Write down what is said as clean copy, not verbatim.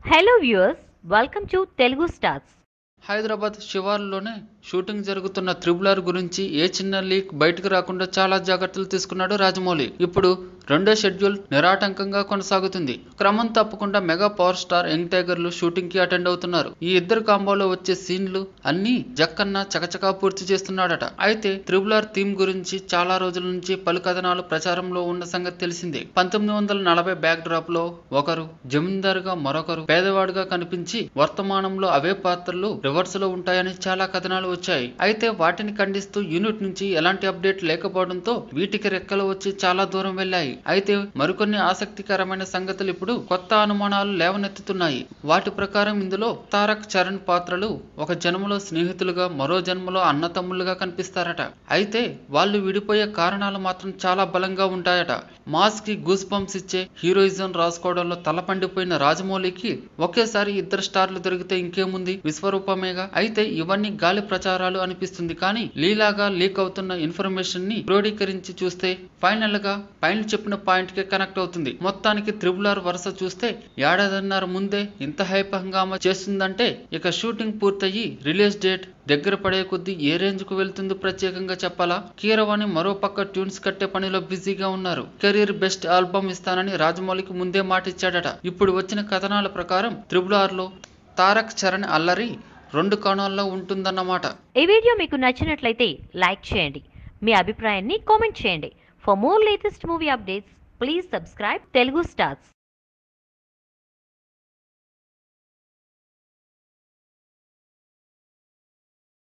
Hello viewers, welcome to Telugu Stars. Hyderabad శివార్లోనే shooting జరుగుతున్న triple గురించి ఏ చిన్న లీక్ బయటకు రాకుండా చాలా జాగ్రత్తలు తీసుకున్నాడు రాజమౌళి. ఇప్పుడు రెండో షెడ్యూల్ నిరాటంకంగా కొనసాగుతుంది. క్రమం తప్పకుండా మెగా పవర్ స్టార్ యంగ్ టైగర్లు షూటింగ్ కి అటెండ్ అవుతున్నారు. ఈ ఇద్దరు కాంబోలో వచ్చే సీన్లు అన్ని జక్కన్న చకచకా పూర్తి చేస్తున్నాడట. అయితే త్రిబుల్ థీమ్ గురించి చాలా రోజుల నుంచి పలు కథనాలు ప్రచారంలో ఉన్న సంగతి తెలిసిందే. 1940 బ్యాక్ డ్రాప్ లో ఒకరు జమీందార్ గా, మరొకరు పేదవాడుగా కనిపించి వర్తమానంలో అవే పాత్రలు రివర్స్ లో ఉంటాయని చాలా కథనాలు వచ్చాయి. అయితే వాటిని ఖండిస్తూ యూనిట్ నుంచి ఎలాంటి అప్డేట్ లేకపోవడంతో వీటికి రెక్కలు వచ్చి చాలా దూరం వెళ్లాయి. అయితే మరికొన్ని ఆసక్తికరమైన సంగతులు ఇప్పుడు కొత్త అనుమానాలు లేవనెత్తుతున్నాయి. వాటి ప్రకారం ఇందులో తారక్, చరణ్ పాత్రలు ఒక జన్మలో స్నేహితులుగా, మరో జన్మలో అన్నతమ్ములుగా కనిపిస్తారట. అయితే వాళ్ళు విడిపోయే కారణాలు మాత్రం చాలా బలంగా ఉంటాయట. మాస్ కి గూస్ బంప్స్ ఇచ్చే హీరోయిజం రాసుకోవడంలో తలపండిపోయిన రాజమౌళికి ఒకేసారి ఇద్దరు స్టార్లు దొరికితే ఇంకేముంది, విశ్వరూపమేగా. అయితే ఇవన్నీ గాలి ప్రచారాలు అనిపిస్తుంది. కానీ లీలాగా లీక్ అవుతున్న ఇన్ఫర్మేషన్ ని క్రోడీకరించి చూస్తే ఫైనల్ గా పైన చెప్పిన పాయింట్ కి కనెక్ట్ అవుతుంది. మొత్తానికి త్రిబుల్ వరుస చూస్తే ఏడాదిన్నర ముందే ఇంత హైప్ హంగామా చేస్తుందంటే ఇక షూటింగ్ పూర్తయి రిలీజ్ డేట్ దగ్గర పడే కొద్దీ ఏ రేంజ్ కు వెళ్తుందో ప్రత్యేకంగా చెప్పాలా. కీరవాణి మరో పక్క ట్యూన్స్ కట్టే పనిలో బిజీగా ఉన్నారు. కెరీర్ బెస్ట్ ఆల్బమ్ ఇస్తానని రాజమౌళికి ముందే మాట ఇచ్చాడట. ఇప్పుడు వచ్చిన కథనాల ప్రకారం త్రిబుల్ లో తారక్, చరణ్ అల్లరి రెండు కోణాల్లో ఉంటుందన్నమాట. ఈ వీడియో మీకు నచ్చినట్లయితే లైక్ చేయండి, మీ అభిప్రాయాన్ని కామెంట్ చేయండి. For more latest movie updates please subscribe Telugu stars.